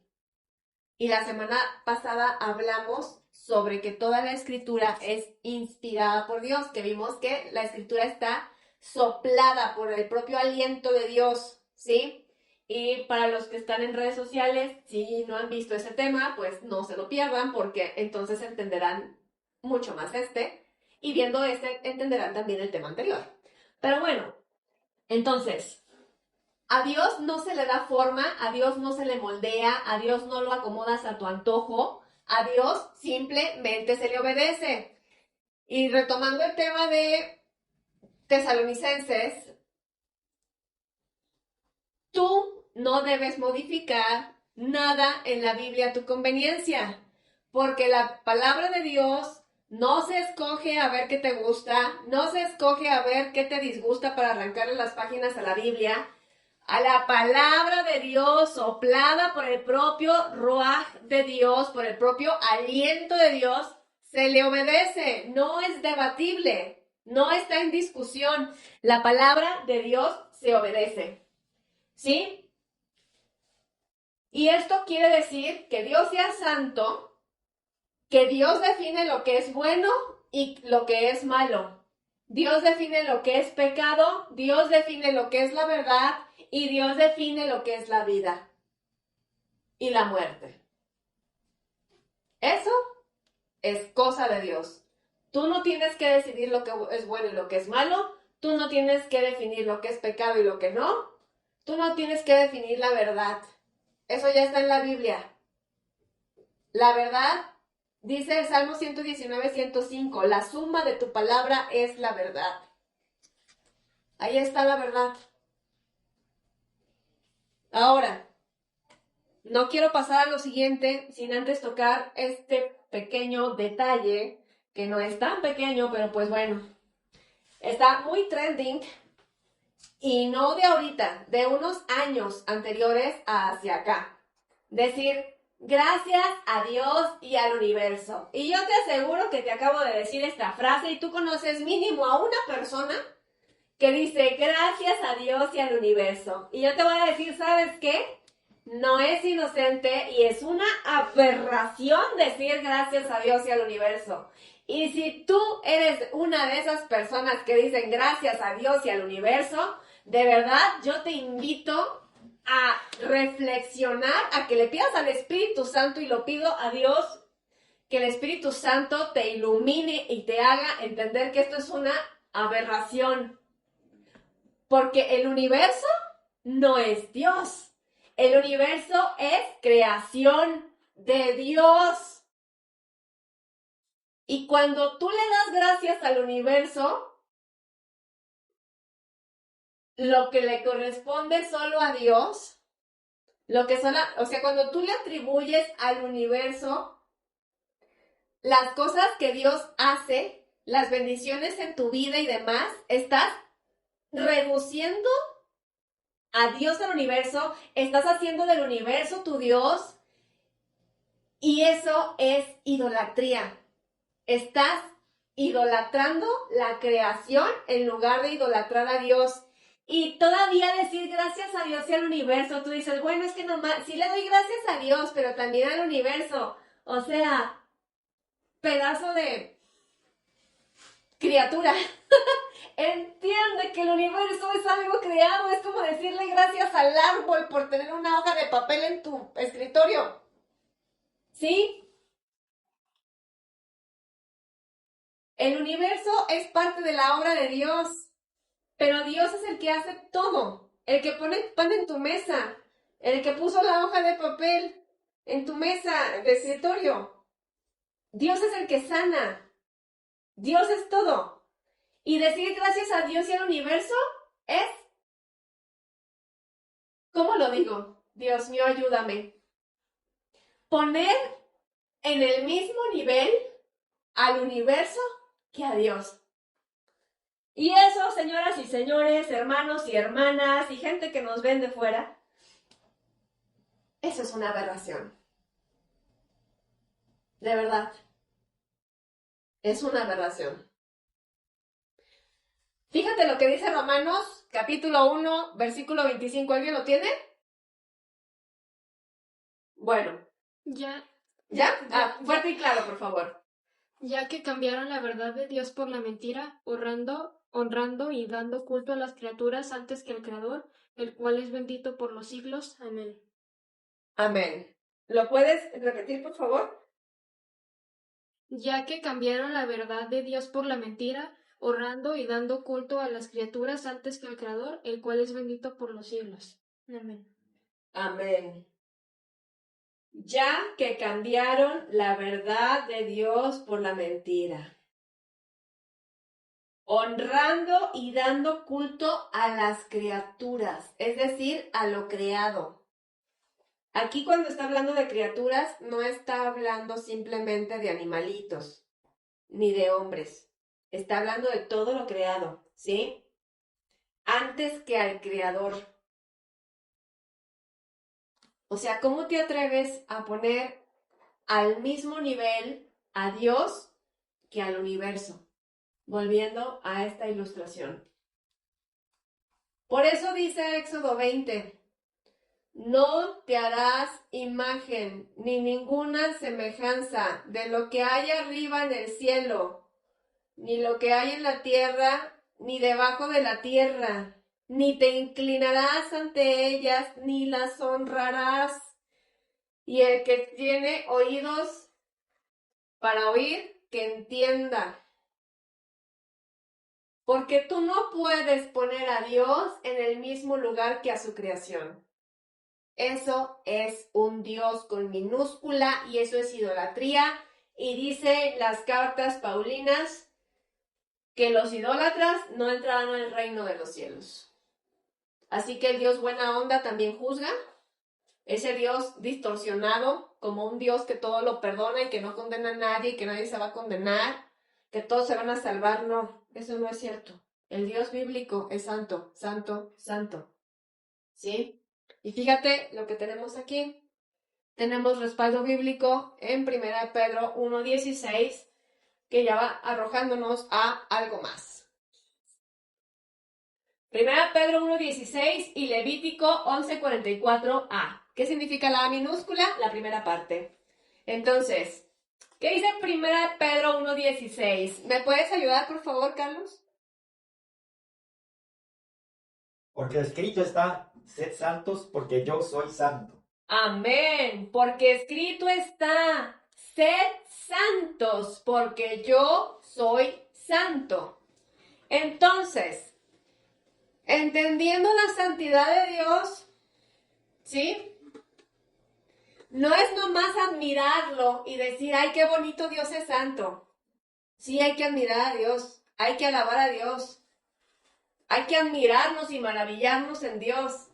S1: Y la semana pasada hablamos sobre que toda la escritura es inspirada por Dios, que vimos que la escritura está soplada por el propio aliento de Dios, ¿sí? Y para los que están en redes sociales, si no han visto ese tema, pues no se lo pierdan porque entonces entenderán mucho más y viendo entenderán también el tema anterior. Pero bueno, entonces, a Dios no se le da forma, a Dios no se le moldea, a Dios no lo acomodas a tu antojo, a Dios simplemente se le obedece. Y retomando el tema de Tesalonicenses, tú no debes modificar nada en la Biblia a tu conveniencia, porque la palabra de Dios no se escoge a ver qué te gusta, no se escoge a ver qué te disgusta para arrancarle las páginas a la Biblia. A la palabra de Dios soplada por el propio Ruaj de Dios, por el propio aliento de Dios, se le obedece, no es debatible, no está en discusión. La palabra de Dios se obedece, ¿sí? Y esto quiere decir que Dios sea santo, que Dios define lo que es bueno y lo que es malo. Dios define lo que es pecado, Dios define lo que es la verdad y Dios define lo que es la vida y la muerte. Eso es cosa de Dios. Tú no tienes que decidir lo que es bueno y lo que es malo. Tú no tienes que definir lo que es pecado y lo que no. Tú no tienes que definir la verdad. Eso ya está en la Biblia. La verdad, dice el Salmo 119:105, la suma de tu palabra es la verdad. Ahí está la verdad. Ahora, no quiero pasar a lo siguiente sin antes tocar este pequeño detalle, que no es tan pequeño, pero pues bueno, está muy trending y no de ahorita, de unos años anteriores hacia acá. Decir, gracias a Dios y al universo. Y yo te aseguro que te acabo de decir esta frase y tú conoces mínimo a una persona que dice, gracias a Dios y al universo. Y yo te voy a decir, ¿sabes qué? No es inocente y es una aberración decir gracias a Dios y al universo. Y si tú eres una de esas personas que dicen gracias a Dios y al universo, de verdad yo te invito a reflexionar, a que le pidas al Espíritu Santo, y lo pido a Dios, que el Espíritu Santo te ilumine y te haga entender que esto es una aberración. Porque el universo no es Dios. El universo es creación de Dios. Y cuando tú le das gracias al universo, lo que le corresponde solo a Dios, cuando tú le atribuyes al universo las cosas que Dios hace, las bendiciones en tu vida y demás, estás reduciendo a Dios del universo, estás haciendo del universo tu Dios, y eso es idolatría. Estás idolatrando la creación en lugar de idolatrar a Dios. Y todavía decir gracias a Dios y al universo, tú dices, bueno, es que nomás, sí le doy gracias a Dios, pero también al universo. O sea, pedazo de criatura. Entiende que el universo es algo creado, es como decirle gracias al árbol por tener una hoja de papel en tu escritorio. ¿Sí? El universo es parte de la obra de Dios, pero Dios es el que hace todo, el que pone pan en tu mesa, el que puso la hoja de papel en tu mesa de escritorio. Dios es el que sana, Dios es todo. Y decir gracias a Dios y al universo es, ¿cómo lo digo? Dios mío, ayúdame. Poner en el mismo nivel al universo que a Dios. Y eso, señoras y señores, hermanos y hermanas y gente que nos ven de fuera, eso es una aberración. De verdad. Es una aberración. Fíjate lo que dice Romanos, capítulo 1, versículo 25. ¿Alguien lo tiene? Bueno.
S3: Ya.
S1: ¿Ya? Fuerte y claro, por favor.
S3: Ya que cambiaron la verdad de Dios por la mentira, honrando y dando culto a las criaturas antes que al Creador, el cual es bendito por los siglos. Amén.
S1: Amén. ¿Lo puedes repetir, por favor?
S3: Ya que cambiaron la verdad de Dios por la mentira, honrando y dando culto a las criaturas antes que al Creador, el cual es bendito por los siglos. Amén.
S1: Amén. Ya que cambiaron la verdad de Dios por la mentira, honrando y dando culto a las criaturas, es decir, a lo creado. Aquí cuando está hablando de criaturas, no está hablando simplemente de animalitos, ni de hombres. Está hablando de todo lo creado, ¿sí? Antes que al Creador. O sea, ¿cómo te atreves a poner al mismo nivel a Dios que al universo. Volviendo a esta ilustración. Por eso dice Éxodo 20, no te harás imagen ni ninguna semejanza de lo que hay arriba en el cielo, ni lo que hay en la tierra, ni debajo de la tierra, ni te inclinarás ante ellas, ni las honrarás. Y el que tiene oídos para oír, que entienda. Porque tú no puedes poner a Dios en el mismo lugar que a su creación. Eso es un Dios con minúscula y eso es idolatría. Y dice las cartas paulinas que los idólatras no entrarán en el reino de los cielos. Así que el Dios buena onda también juzga. Ese Dios distorsionado, como un Dios que todo lo perdona y que no condena a nadie y que nadie se va a condenar, que todos se van a salvar, no, eso no es cierto. El Dios bíblico es santo, santo, santo. ¿Sí? Y fíjate lo que tenemos aquí. Tenemos respaldo bíblico en 1 Pedro 1:16, que ya va arrojándonos a algo más. 1 Pedro 1:16 y Levítico 11:44a. ¿Qué significa la A minúscula? La primera parte. Entonces, ¿qué dice 1 Pedro 1:16? ¿Me puedes ayudar, por favor, Carlos?
S2: Porque escrito está, sed santos porque yo soy santo.
S1: Amén, porque escrito está, sed santos, porque yo soy santo. Entonces, entendiendo la santidad de Dios, ¿sí? No es nomás admirarlo y decir, ay, qué bonito Dios es santo. Sí, hay que admirar a Dios, hay que alabar a Dios, hay que admirarnos y maravillarnos en Dios.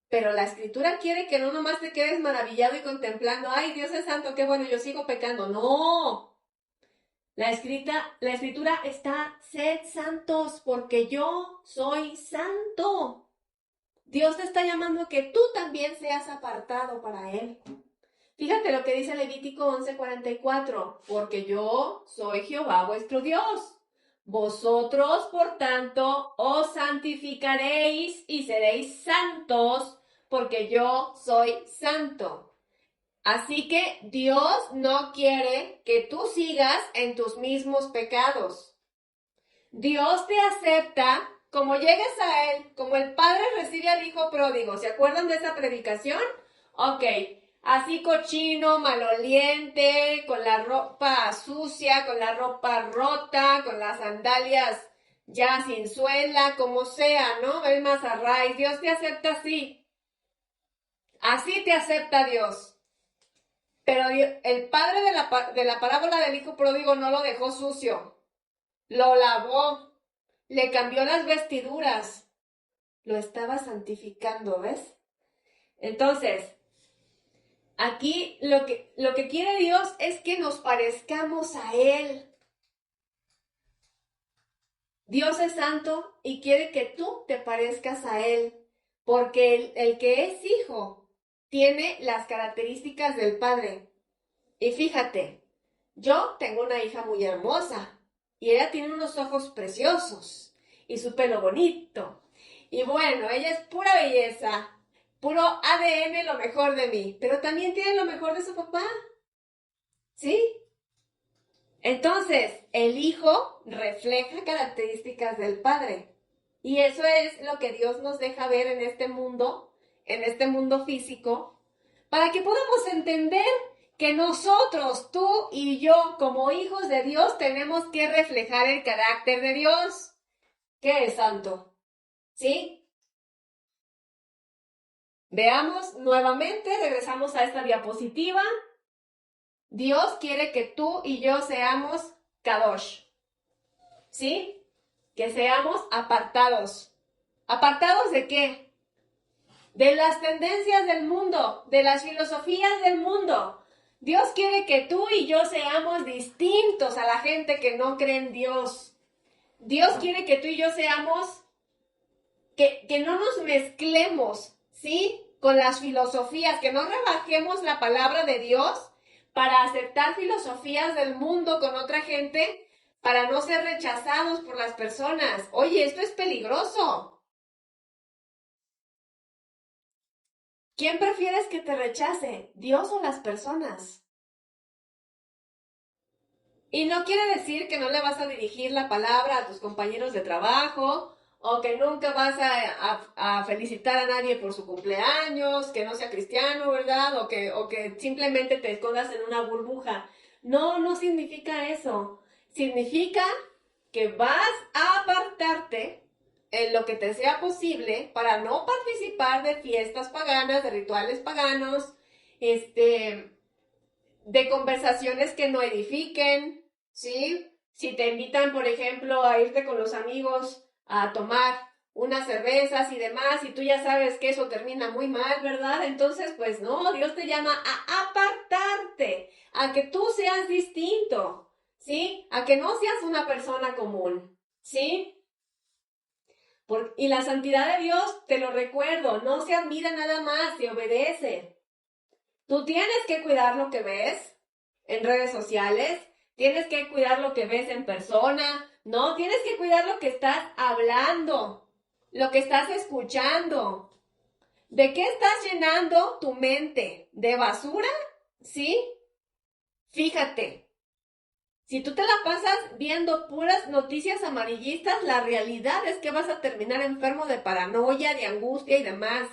S1: Pero la Escritura quiere que no nomás te quedes maravillado y contemplando, ay, Dios es santo, qué bueno, yo sigo pecando. No. La Escritura está, sed santos, porque yo soy santo. Dios te está llamando a que tú también seas apartado para Él. Fíjate lo que dice Levítico 11:44, porque yo soy Jehová vuestro Dios. Vosotros, por tanto, os santificaréis y seréis santos, porque yo soy santo. Así que Dios no quiere que tú sigas en tus mismos pecados. Dios te acepta como llegues a Él, como el padre recibe al hijo pródigo. ¿Se acuerdan de esa predicación? Ok. Así cochino, maloliente, con la ropa sucia, con la ropa rota, con las sandalias ya sin suela, como sea, ¿no? El mazarrás. Dios te acepta así. Así te acepta Dios. Pero el padre de la parábola del hijo pródigo no lo dejó sucio. Lo lavó. Le cambió las vestiduras. Lo estaba santificando, ¿ves? Entonces, aquí lo que quiere Dios es que nos parezcamos a Él. Dios es santo y quiere que tú te parezcas a Él, porque el que es hijo tiene las características del Padre. Y fíjate, yo tengo una hija muy hermosa y ella tiene unos ojos preciosos y su pelo bonito. Y bueno, ella es pura belleza. Puro ADN, lo mejor de mí, pero también tiene lo mejor de su papá. ¿Sí? Entonces, el hijo refleja características del padre. Y eso es lo que Dios nos deja ver en este mundo físico, para que podamos entender que nosotros, tú y yo, como hijos de Dios, tenemos que reflejar el carácter de Dios, que es santo. ¿Sí? Veamos nuevamente, regresamos a esta diapositiva. Dios quiere que tú y yo seamos kadosh, ¿sí? Que seamos apartados. ¿Apartados de qué? De las tendencias del mundo, de las filosofías del mundo. Dios quiere que tú y yo seamos distintos a la gente que no cree en Dios. Dios quiere que tú y yo seamos, que no nos mezclemos, ¿sí? Con las filosofías, que no rebajemos la palabra de Dios para aceptar filosofías del mundo con otra gente, para no ser rechazados por las personas. Oye, esto es peligroso. ¿Quién prefieres que te rechace, Dios o las personas? Y no quiere decir que no le vas a dirigir la palabra a tus compañeros de trabajo, o que nunca vas a felicitar a nadie por su cumpleaños, que no sea cristiano, ¿verdad? O que simplemente te escondas en una burbuja. No, no significa eso. Significa que vas a apartarte en lo que te sea posible para no participar de fiestas paganas, de rituales paganos, de conversaciones que no edifiquen, ¿sí? Si te invitan, por ejemplo, a irte con los amigos a tomar unas cervezas y demás, y tú ya sabes que eso termina muy mal, ¿verdad? Entonces, pues no, Dios te llama a apartarte, a que tú seas distinto, ¿sí? A que no seas una persona común, ¿sí? Y la santidad de Dios, te lo recuerdo, no se admira nada más, se obedece. Tú tienes que cuidar lo que ves en redes sociales, tienes que cuidar lo que ves en persona, no, tienes que cuidar lo que estás hablando, lo que estás escuchando. ¿De qué estás llenando tu mente? ¿De basura? ¿Sí? Fíjate, si tú te la pasas viendo puras noticias amarillistas, la realidad es que vas a terminar enfermo de paranoia, de angustia y demás.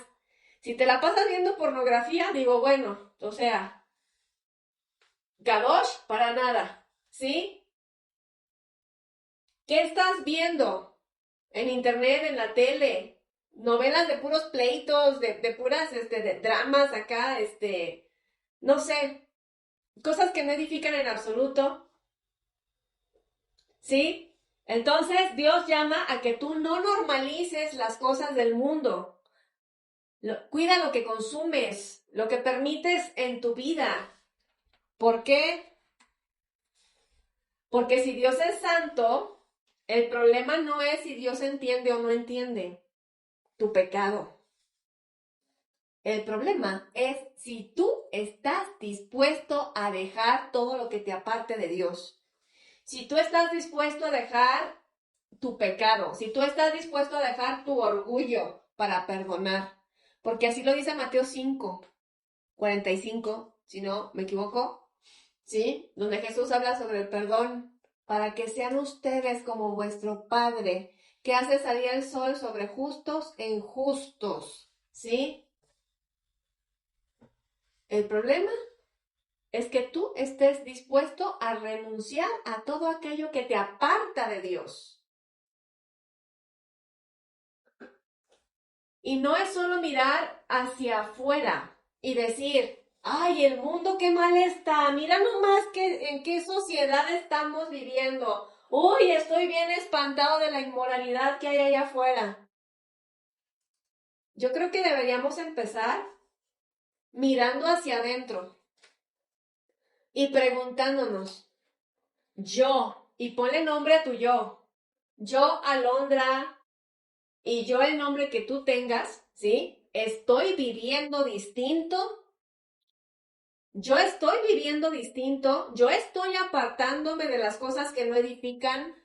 S1: Si te la pasas viendo pornografía, digo, bueno, o sea, Kadosh, para nada, ¿sí? ¿Qué estás viendo en internet, en la tele? Novelas de puros pleitos, de puras, de dramas acá, no sé, cosas que no edifican en absoluto, ¿sí? Entonces Dios llama a que tú no normalices las cosas del mundo. Cuida lo que consumes, lo que permites en tu vida. ¿Por qué? Porque si Dios es santo, el problema no es si Dios entiende o no entiende tu pecado. El problema es si tú estás dispuesto a dejar todo lo que te aparte de Dios. Si tú estás dispuesto a dejar tu pecado, si tú estás dispuesto a dejar tu orgullo para perdonar, porque así lo dice Mateo 5:45, si no me equivoco, ¿sí? Donde Jesús habla sobre el perdón, para que sean ustedes como vuestro Padre, que hace salir el sol sobre justos e injustos, ¿sí? El problema es que tú estés dispuesto a renunciar a todo aquello que te aparta de Dios. Y no es solo mirar hacia afuera y decir, ay, el mundo qué mal está, mira nomás en qué sociedad estamos viviendo. Uy, estoy bien espantado de la inmoralidad que hay allá afuera. Yo creo que deberíamos empezar mirando hacia adentro y preguntándonos, y ponle nombre a tu yo, Alondra, y yo el nombre que tú tengas, ¿sí? ¿Estoy viviendo distinto? Yo estoy viviendo distinto, yo estoy apartándome de las cosas que no edifican,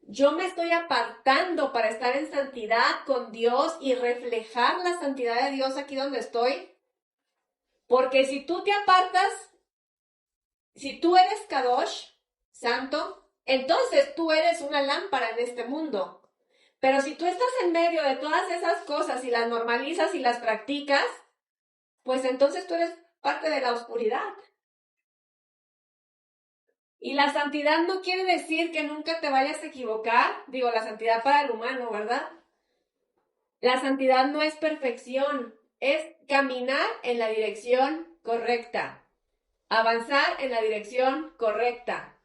S1: yo me estoy apartando para estar en santidad con Dios y reflejar la santidad de Dios aquí donde estoy. Porque si tú te apartas, si tú eres Kadosh, santo, entonces tú eres una lámpara en este mundo. Pero si tú estás en medio de todas esas cosas y las normalizas y las practicas, pues entonces tú eres parte de la oscuridad. Y la santidad no quiere decir que nunca te vayas a equivocar. Digo, la santidad para el humano, ¿verdad? La santidad no es perfección, es caminar en la dirección correcta, avanzar en la dirección correcta.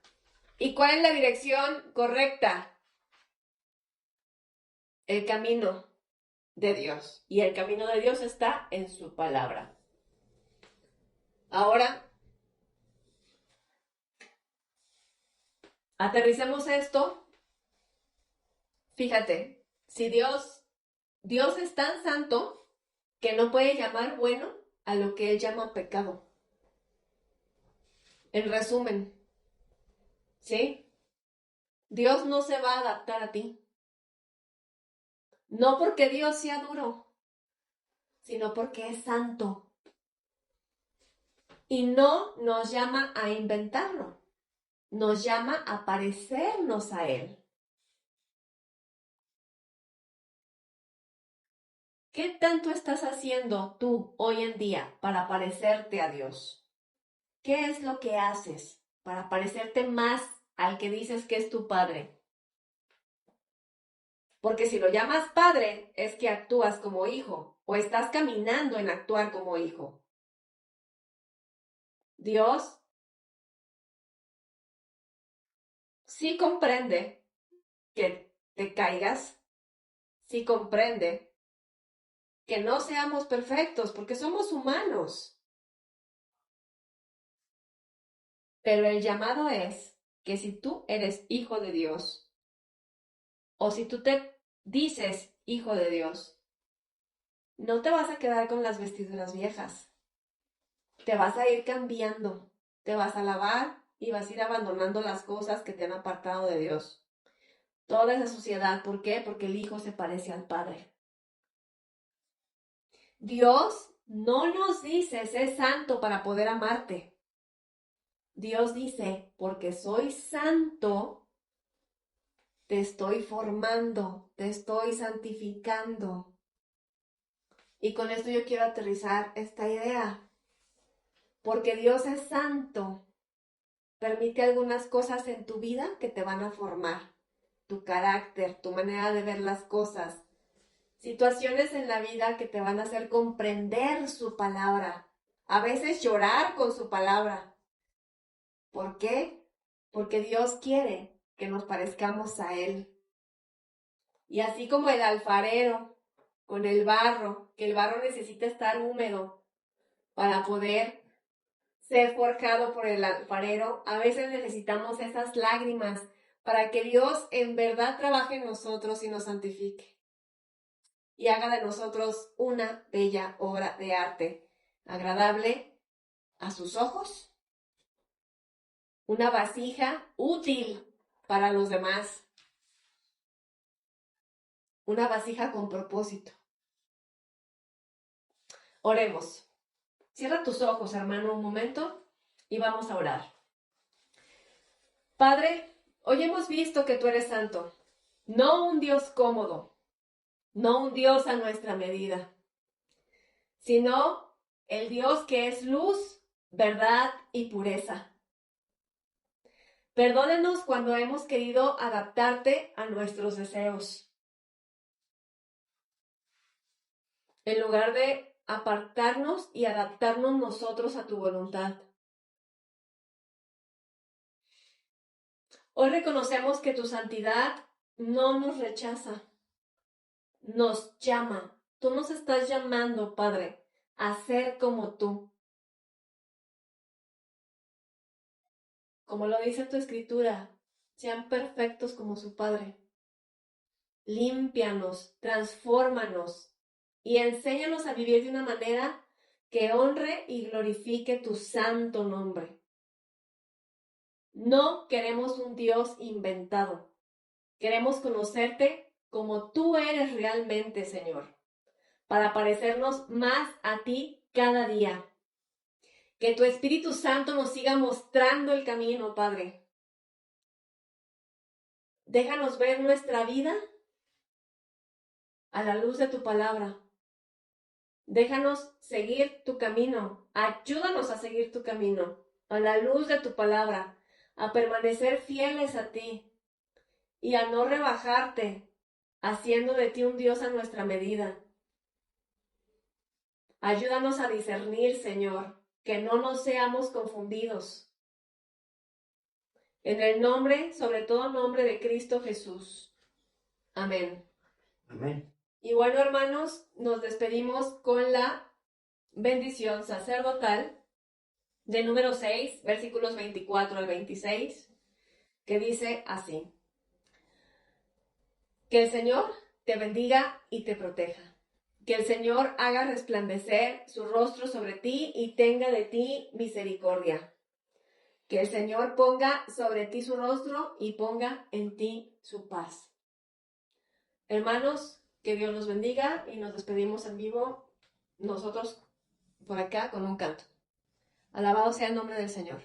S1: ¿Y cuál es la dirección correcta? El camino de Dios. Y el camino de Dios está en su palabra. Ahora, aterricemos esto. Fíjate, si Dios es tan santo que no puede llamar bueno a lo que él llama pecado. En resumen, ¿sí? Dios no se va a adaptar a ti. No porque Dios sea duro, sino porque es santo. Y no nos llama a inventarlo, nos llama a parecernos a Él. ¿Qué tanto estás haciendo tú hoy en día para parecerte a Dios? ¿Qué es lo que haces para parecerte más al que dices que es tu Padre? Porque si lo llamas Padre, es que actúas como hijo o estás caminando en actuar como hijo. Dios sí comprende que te caigas, sí comprende que no seamos perfectos porque somos humanos. Pero el llamado es que si tú eres hijo de Dios, o si tú te dices hijo de Dios, no te vas a quedar con las vestiduras viejas. Te vas a ir cambiando, te vas a lavar y vas a ir abandonando las cosas que te han apartado de Dios. Toda esa suciedad, ¿por qué? Porque el Hijo se parece al Padre. Dios no nos dice, sé santo para poder amarte. Dios dice, porque soy santo, te estoy formando, te estoy santificando. Y con esto yo quiero aterrizar esta idea. Porque Dios es santo, permite algunas cosas en tu vida que te van a formar. Tu carácter, tu manera de ver las cosas. Situaciones en la vida que te van a hacer comprender su palabra. A veces llorar con su palabra. ¿Por qué? Porque Dios quiere que nos parezcamos a Él. Y así como el alfarero con el barro, que el barro necesita estar húmedo para poder ser forjado por el alfarero, a veces necesitamos esas lágrimas para que Dios en verdad trabaje en nosotros y nos santifique. Y haga de nosotros una bella obra de arte, agradable a sus ojos, una vasija útil para los demás, una vasija con propósito. Oremos. Cierra tus ojos, hermano, un momento y vamos a orar. Padre, hoy hemos visto que tú eres santo, no un Dios cómodo, no un Dios a nuestra medida, sino el Dios que es luz, verdad y pureza. Perdónenos cuando hemos querido adaptarte a nuestros deseos, en lugar de apartarnos y adaptarnos nosotros a tu voluntad. Hoy reconocemos que tu santidad no nos rechaza, nos llama. Tú nos estás llamando, Padre, a ser como tú. Como lo dice tu escritura, sean perfectos como su Padre. Límpianos, transfórmanos y enséñanos a vivir de una manera que honre y glorifique tu santo nombre. No queremos un Dios inventado. Queremos conocerte como tú eres realmente, Señor, para parecernos más a ti cada día. Que tu Espíritu Santo nos siga mostrando el camino, Padre. Déjanos ver nuestra vida a la luz de tu palabra. Déjanos seguir tu camino. Ayúdanos a seguir tu camino a la luz de tu palabra, a permanecer fieles a ti y a no rebajarte, haciendo de ti un Dios a nuestra medida. Ayúdanos a discernir, Señor, que no nos seamos confundidos. En el nombre, sobre todo nombre de Cristo Jesús. Amén.
S2: Amén.
S1: Y bueno, hermanos, nos despedimos con la bendición sacerdotal de número 6, versículos 24 al 26, que dice así: que el Señor te bendiga y te proteja. Que el Señor haga resplandecer su rostro sobre ti y tenga de ti misericordia. Que el Señor ponga sobre ti su rostro y ponga en ti su paz. Hermanos, que Dios los bendiga y nos despedimos en vivo nosotros por acá con un canto. Alabado sea el nombre del Señor.